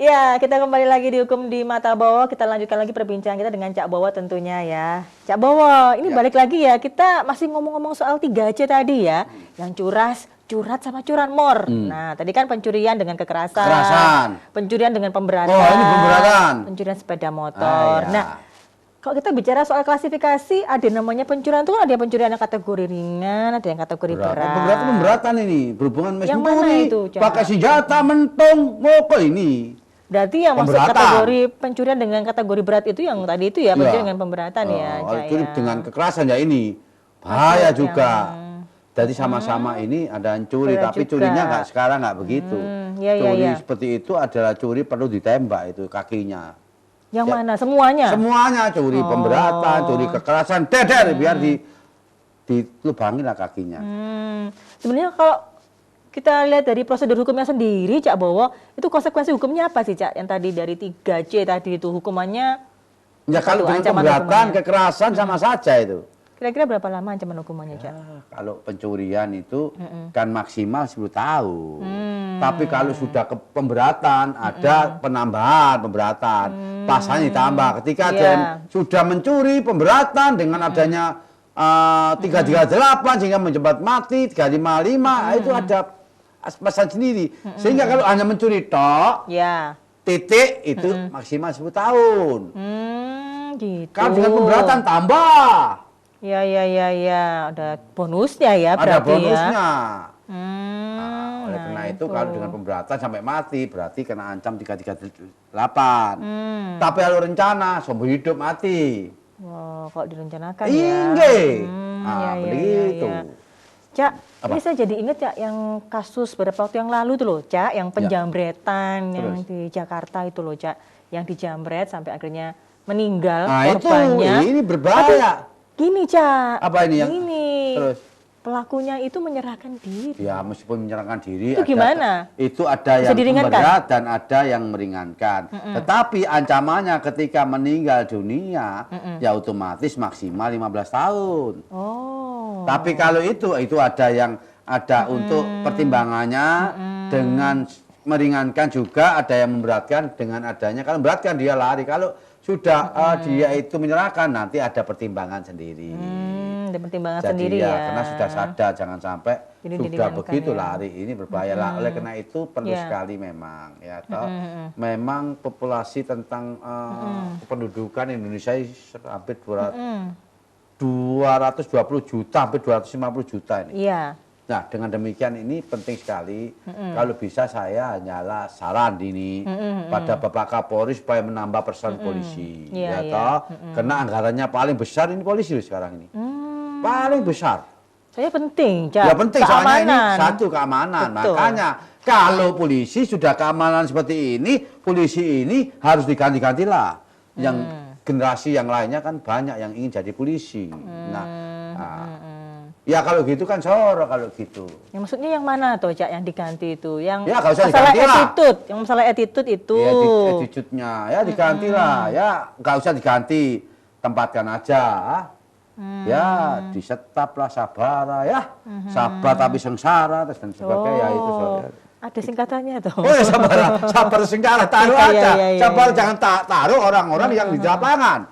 Ya, kita kembali lagi di Hukum di Mata Bowo. Kita lanjutkan lagi perbincangan kita dengan Cak Bowo tentunya ya. Cak Bowo, ini balik lagi ya. Kita masih ngomong-ngomong soal 3C tadi ya. Yang curat sama curanmor. Nah, tadi kan pencurian dengan kekerasan. Pencurian dengan pemberatan. Oh, ini pemberatan. Pencurian sepeda motor. Nah, kalau kita bicara soal klasifikasi, ada namanya pencurian itu kan ada pencurian yang kategori ringan, ada yang kategori berat. Pemberatan ini berhubungan yang mana itu, pakai senjata, mentung, ngoko ini. Berarti yang maksud kategori pencurian dengan kategori berat itu yang tadi itu ya, pencurian dengan pemberatan Curi dengan kekerasan ya ini bahaya juga. Jadi sama-sama ini ada yang curi, tapi curinya sekarang nggak begitu. Curi seperti itu adalah curi perlu ditembak itu kakinya. Yang mana? Semuanya? Semuanya, curi pemberatan, curi kekerasan, biar dilubangin lah kakinya. Sebenarnya kalau kita lihat dari prosedur hukumnya sendiri, Cak Bowo, itu konsekuensi hukumnya apa sih, Cak? Yang tadi dari 3C tadi itu hukumannya? Ya kalau dengan pemberatan, kekerasan sama saja itu. Kira-kira berapa lama ancaman hukumannya, Cak? Kalau pencurian itu kan maksimal 10 tahun. Tapi kalau sudah ke pemberatan, ada penambahan pemberatan. Pasalnya ditambah. Ketika sudah mencuri pemberatan dengan adanya 338 sehingga menjembat mati, 355 itu ada pasal sendiri. Sehingga kalau hanya mencuri tok, titik itu maksimal 10 tahun. Gitu. Kalau dengan pemberatan tambah. Ya, ada bonusnya ya berarti. Ada bonusnya. Nah, oleh karena itu kalau dengan pemberatan sampai mati berarti kena ancam 338. Tapi kalau rencana seumur hidup mati. Wow, kalau direncanakan ya. Begitu. Cak, ini saya jadi ingat Cak yang kasus beberapa waktu yang lalu tuh loh, Cak, yang penjambretan yang di Jakarta itu loh, Cak, yang dijambret sampai akhirnya meninggal korbannya. Itu ini berbahaya. Gini, Cak. Apa ini yang terus pelakunya itu menyerahkan diri. Ya, meskipun menyerahkan diri. Itu gimana? Itu ada yang berat dan ada yang meringankan. Tetapi ancamannya ketika meninggal dunia, ya otomatis maksimal 15 tahun. Oh. Tapi kalau itu ada yang untuk pertimbangannya dengan meringankan juga, ada yang memberatkan dengan adanya. Kalau memberatkan dia lari, kalau sudah dia itu menyerahkan nanti ada pertimbangan sendiri. Ada pertimbangan jadi sendiri ya. Karena sudah sadar jangan sampai sudah begitu lari ini berbahaya lah. Oleh karena itu perlu sekali memang ya memang populasi tentang pendudukan Indonesia hampir 220 juta, hampir 250 juta ini. Iya. Nah, dengan demikian ini penting sekali. Kalau bisa saya hanyalah saran ini pada Bapak Kapolri supaya menambah personel polisi. Karena anggarannya paling besar ini polisi sekarang ini. Paling besar. Saya penting, Cak. Ya penting, soalnya ini satu keamanan. Betul. Makanya kalau polisi sudah keamanan seperti ini, polisi ini harus diganti-gantilah. Yang generasi yang lainnya kan banyak yang ingin jadi polisi. Ya kalau gitu kan sorok kalau gitu. Ya maksudnya yang mana tuh, Cak, yang diganti itu? Yang ya, gak usah masalah diganti attitude, yang masalah attitude itu. Ya, attitude-nya ya diganti lah. Ya nggak usah diganti, tempatkan aja. Ya disetap lah, sabar ya. Sabar tapi sengsara dan sebagainya ya itu. Ada singkatannya tuh. Oh ya sabar sengsara taruh aja. Sabar jangan taruh orang-orang yang di lapangan.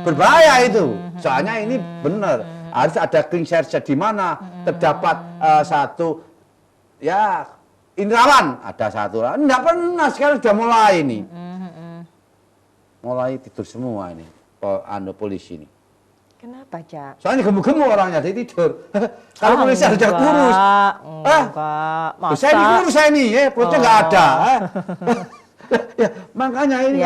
Berbahaya itu. Soalnya ini benar. Harus ada clean search di mana terdapat satu ya indrawan ada satu. Enggak pernah, sekarang sudah mulai ini. Mulai tidur semua ini polisi ini. Kenapa, Cak? Soalnya gemuk-gemuk orangnya jadi tidur. Kalau polisi harus kurus. Enggak. Saya ini kurus saya ini, perutnya enggak ada. Ya, makanya ini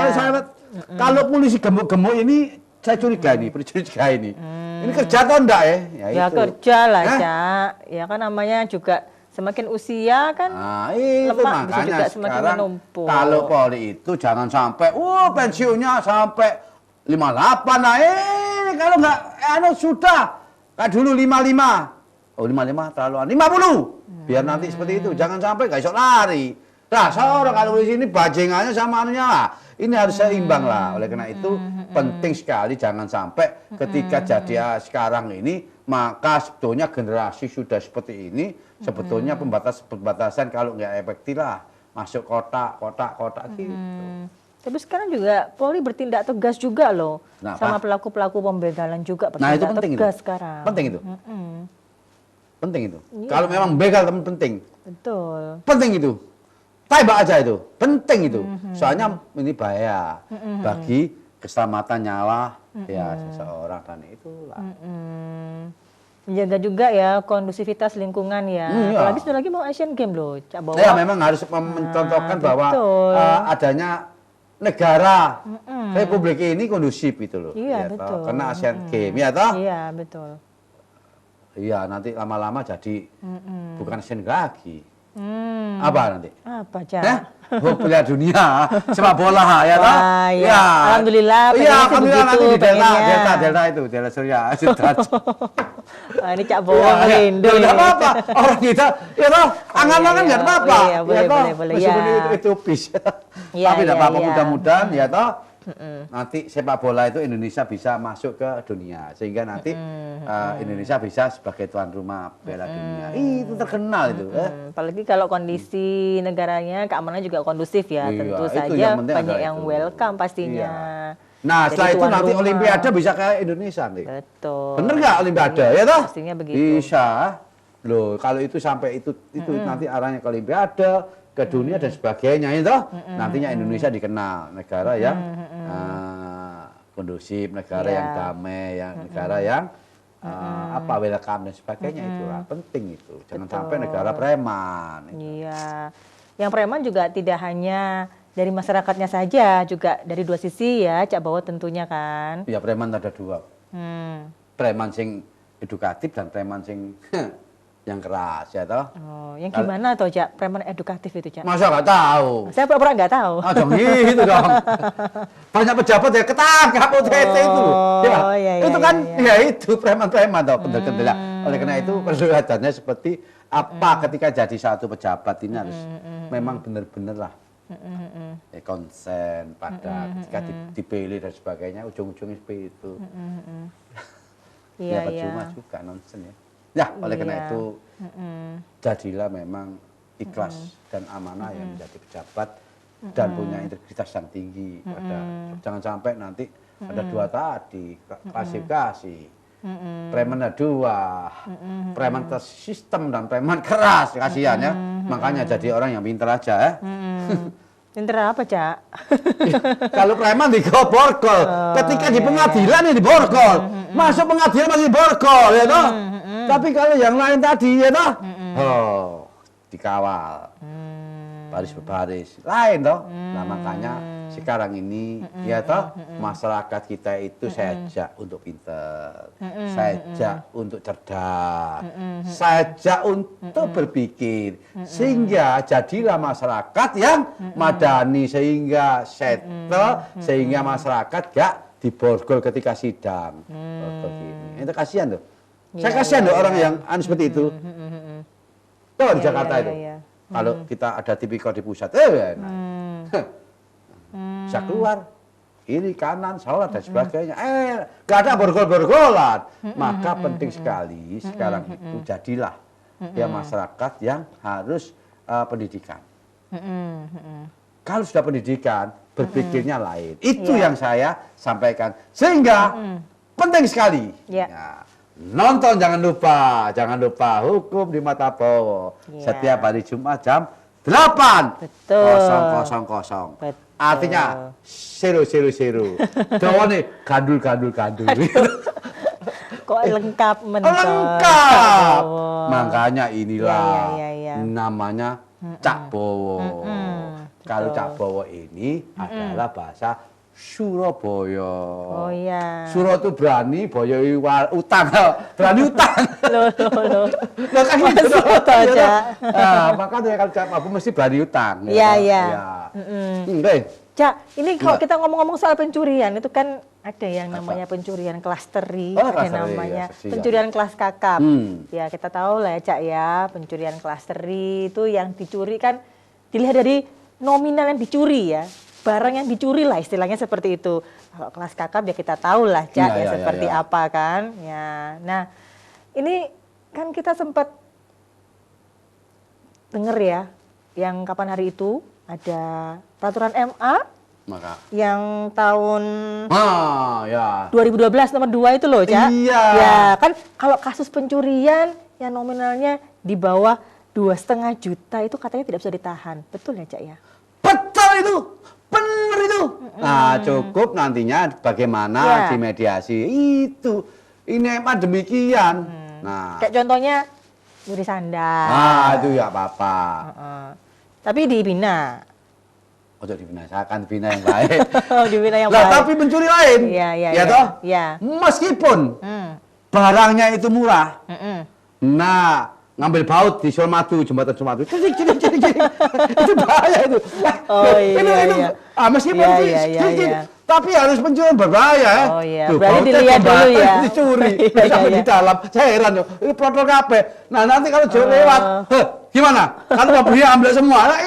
kalau polisi gemuk-gemuk ini saya curiga ini, curiga ini. Ini kerja atau enggak ya? Ya kerja lah, Cak. Ya kan namanya juga semakin usia kan lemak bisa juga semakin menumpuk. Kalau Polri itu jangan sampai, pensiunnya sampai 58. Nah ini kalau enggak, sudah. Kayak dulu 55. Oh 55 terlalu 50. Biar nanti seperti itu. Jangan sampai enggak esok lari. Nah seorang kalau di sini bajingannya sama anunya lah. Ini harus seimbang lah. Oleh karena itu penting sekali jangan sampai ketika jadi sekarang ini maka sebetulnya generasi sudah seperti ini sebetulnya pembatasan kalau nggak efektif lah masuk kotak gitu. Tapi sekarang juga Polri bertindak tegas juga loh. Kenapa? Sama pelaku-pelaku pembegalan juga Nah itu bertindak penting tegas itu. sekarang. Penting itu. Penting itu. Iya. Kalau memang begal teman penting. Betul. Penting itu. Tembak aja itu. Penting itu. Soalnya ini bahaya bagi keselamatan nyawa ya seseorang dan itulah. Menjaga juga ya kondusivitas lingkungan ya. Iya. Apalagi sudah lagi mau Asian Games loh, Cak Bawa. Ya memang harus mencontohkan bahwa betul. adanya negara Republik ini kondusif itu loh. Iya, Ya, toh. betul. Karena Asian Games ya toh. Iya, betul. Iya nanti lama-lama jadi bukan Asian lagi. Hmm. Apa nanti? Apa, Cak? Oh, Piala Dunia sepak bola ya toh? Wah, ya. Alhamdulillah, Iya, pengennya sih alhamdulillah nanti begitu, di Delta pengennya. itu, Delta Surya. Sudrajat. Wah, ini Cak Bawa merindu. Enggak apa-apa. Orang kita ya toh, angan-angan iya. enggak apa-apa. Iya, boleh, Ya toh, boleh, meskipun ya. itu bis. Iya, Tapi enggak iya, apa-apa iya. mudah-mudahan ya toh. Nanti sepak bola itu Indonesia bisa masuk ke dunia sehingga nanti Indonesia bisa sebagai tuan rumah Piala Dunia. Itu terkenal itu. Apalagi kalau kondisi negaranya keamanan juga kondusif ya, Iya, tentu itu saja yang penting banyak adalah yang itu. welcome pastinya. Nah, Jadi setelah itu tuan nanti rumah. Olimpiade bisa kayak Indonesia nih. Betul. Bener nggak Olimpiade ya toh? Pastinya begitu. Bisa. Loh, kalau itu sampai itu nanti arahnya ke Olimpiade, ke dunia dan sebagainya itu nantinya Indonesia dikenal negara yang kondusif, negara Iya. yang damai, yang negara yang welcome dan sebagainya itulah penting itu. Jangan sampai negara preman. Iya. Yang preman juga tidak hanya dari masyarakatnya saja, juga dari dua sisi ya, Cak Bawa tentunya kan. Ya preman ada dua. Preman sing edukatif dan preman sing yang keras ya toh. Oh, yang gimana toh, Cak? Preman edukatif itu, Cak? Masa nggak tahu? Saya pura-pura nggak tahu. Ah, dong gitu dong. Banyak pejabat ya ketangkap OTT itu loh. Ya, iya, itu iya, kan iya. ya itu preman-preman toh kendel-kendel. Oleh karena itu perlihatannya seperti apa ketika jadi satu pejabat ini harus memang benar-benar lah konsen pada ketika dipilih dan sebagainya ujung-ujungnya seperti itu. Iya, Ya percuma juga nonsen ya. Ya, oleh karena Iya. itu jadilah memang ikhlas dan amanah yang menjadi pejabat dan punya integritas yang tinggi. Jangan sampai nanti ada dua tadi klasifikasi. Preman ada dua, preman tersistem dan preman keras, kasihan ya. Makanya jadi orang yang pintar aja ya. Pinter apa, Cak? Kalau preman di borgol, ketika di pengadilan ini borgol, masuk pengadilan masih borgol ya toh. Tapi kalau yang lain tadi ya toh, dikawal, baris berbaris, lain toh. Nah makanya sekarang ini ya toh masyarakat kita itu saya ajak untuk pinter, saya ajak untuk cerdas, saya ajak untuk berpikir, sehingga jadilah masyarakat yang madani, sehingga settle, sehingga masyarakat gak diborgol ketika sidang. Borgol gini. Itu kasihan tuh. Saya kasihan loh orang yang seperti itu. Tuh di Jakarta itu. Kalau kita ada tipikor di pusat, enak. Bisa keluar kiri kanan sholat dan sebagainya, gak ada borgol-borgolan. Maka penting sekali sekarang itu jadilah ya masyarakat yang harus pendidikan. Kalau sudah pendidikan berpikirnya lain, itu yang saya sampaikan sehingga penting sekali. Ya, nonton jangan lupa Hukum di Mata Bowo setiap hari Jumat jam 8.00. Betul. Artinya 000. Dawane gandul. Kok lengkap mentok. Lengkap. Oh. Makanya inilah Iya. namanya Cak Bowo. Kalau Betul. Cak Bowo ini adalah bahasa Surabaya. Oh iya. Suro itu berani, boyo utang. Berani utang. Loh. Nah, kan gitu Masuk dong. toh, Iya, Cak. toh. Nah, makanya kalau Cak Bowo mesti berani utang. Iya. Oke. Cak, ini kalau Iya. kita ngomong-ngomong soal pencurian, itu kan ada yang namanya pencurian klasteri, Oh, ada klasteri, namanya ya, seksi, ya. pencurian kelas kakap. Hmm. Ya, kita tahu lah ya, Cak ya, pencurian klasteri itu yang dicuri kan dilihat dari nominal yang dicuri ya. Barang yang dicuri lah istilahnya seperti itu. Kalau kelas kakap ya kita tahu lah, Cak, Iya, seperti iya. apa kan. Ya. Nah, ini kan kita sempat dengar ya, yang kapan hari itu ada peraturan MA Maka yang tahun ya. 2012 nomor 2 itu loh, Cak. Iya. Ya, kan kalau kasus pencurian yang nominalnya di bawah 2,5 juta itu katanya tidak bisa ditahan. Betul ya, Cak ya? Betul itu. Benar itu. Nah, cukup nantinya bagaimana Ya. dimediasi itu. Ini emang demikian. Nah, Kayak contohnya nyuri sandal. itu ya apa-apa. Tapi dibina. Oh, dibinasakan, dibina yang baik. Dibina yang Lah, baik. tapi mencuri lain. Iya, iya, Ya iya. toh? Iya. Meskipun Hmm. barangnya itu murah. Mm-mm. Nah, ngambil baut di Suramadu, jembatan Suramadu. Cering. Itu bahaya itu. Oh, iya, Itu. iya. Meskipun Iya, sedikit, iya, iya, iya. tapi harus pencurian berbahaya ya. Oh, iya. Tuh, Berarti bautnya dilihat dulu jembatan ya. dicuri. Iya, Sampai iya. di dalam. Saya heran loh. Ini protokol kabeh. Nah, nanti kalau jauh lewat, gimana? Kalau pembeli ambil semua. Nah,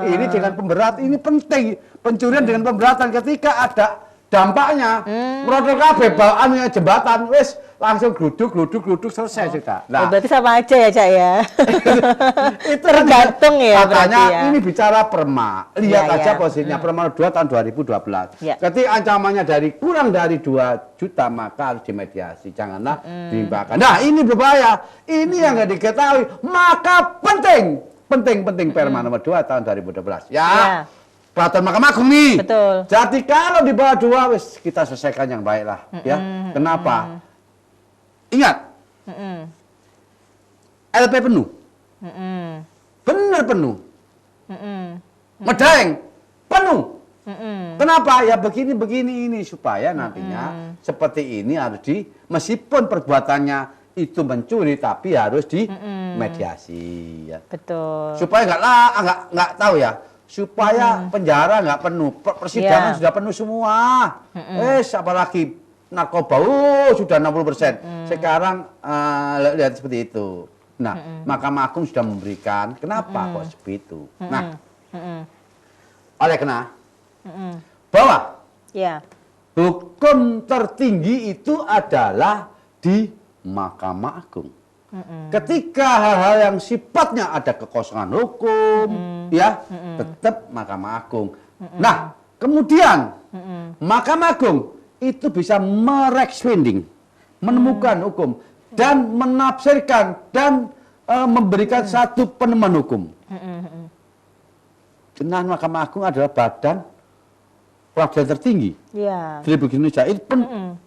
ini dengan pemberat, ini penting. Pencurian dengan pemberatan ketika ada dampaknya. Protokol kabeh bawaannya jembatan wis langsung gluduk selesai sudah. Ya, berarti sama aja ya, Cak ya. Itu Tergantung ya katanya berarti ya. ini bicara perma. Lihat Ya, aja ya. posisinya perma 2 tahun 2012. Ya. Ketika ancamannya kurang dari 2 juta maka harus dimediasi. Janganlah dilimpahkan. Nah, ini berbahaya. Ini yang nggak diketahui. Maka penting perma nomor 2 tahun 2012. Ya. Peraturan Mahkamah Agung nih. Betul. Jadi kalau di bawah 2 wis kita selesaikan yang baik lah, ya. Kenapa? Ingat, LP penuh. Benar penuh. Medaeng penuh. Kenapa? Ya begini ini supaya nantinya seperti ini harus meskipun perbuatannya itu mencuri tapi harus dimediasi ya. Betul. Supaya nggak tahu ya. Supaya penjara nggak penuh, persidangan sudah penuh semua. Apalagi narkoba, sudah 60%. Sekarang lihat seperti itu. Nah, Mahkamah Agung sudah memberikan. Kenapa kok seperti itu? Nah, oleh karena bahwa Ya. hukum tertinggi itu adalah di Mahkamah Agung. Ketika hal-hal yang sifatnya ada kekosongan hukum, ya tetap Mahkamah Agung. Nah, kemudian Mahkamah Agung itu bisa merekswending, menemukan hukum dan menafsirkan dan memberikan satu penemuan hukum. Karena Mahkamah Agung adalah badan peradilan tertinggi Ya. di Republik Indonesia. Itu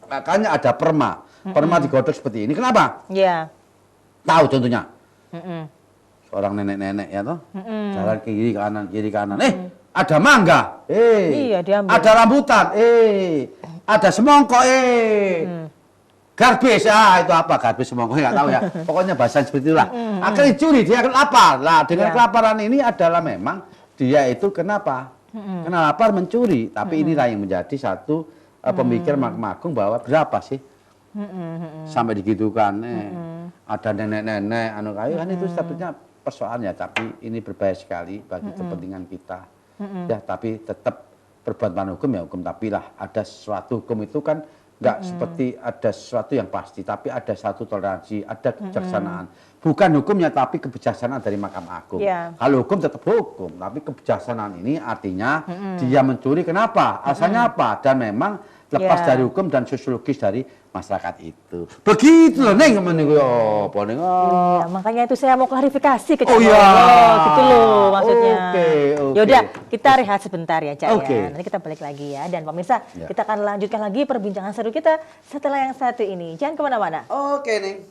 makanya ada perma. Perma digodok seperti ini. Kenapa? Ya. Tahu contohnya. Seorang nenek-nenek ya toh. Jalan kiri kanan. Ada mangga. Iya, diambil. Ada rambutan. Ada semongko. Garbis. Itu apa? Garbis semongko nggak tahu ya. Pokoknya bahasa seperti itulah. Akan dicuri, dia akan lapar. Nah, dengan kelaparan ini adalah memang dia itu kenapa? Karena lapar mencuri. Tapi inilah yang menjadi satu pemikiran Mahkamah Agung bahwa berapa sih? Sampai digitukan ada nenek-nenek kayu kan itu sebetulnya persoalannya, tapi ini berbahaya sekali bagi kepentingan kita ya. Tapi tetap perbuatan hukum ya hukum, tapi lah ada sesuatu hukum itu kan nggak seperti ada sesuatu yang pasti, tapi ada satu toleransi, ada kebijaksanaan, bukan hukumnya tapi kebijaksanaan dari Mahkamah Agung. Kalau hukum tetap hukum, tapi kebijaksanaan ini artinya dia mencuri kenapa, asalnya apa, dan memang lepas dari hukum dan sosiologis dari masyarakat itu. Begitu loh, Neng. Iya, makanya itu saya mau klarifikasi ke Cak Oh, iya. Bowo, gitu loh maksudnya. Oke. Yaudah, kita rehat sebentar ya, Cak Oke. ya. Nanti kita balik lagi ya. Dan pemirsa, kita akan lanjutkan lagi perbincangan seru kita setelah yang satu ini. Jangan kemana-mana. Oke, Neng.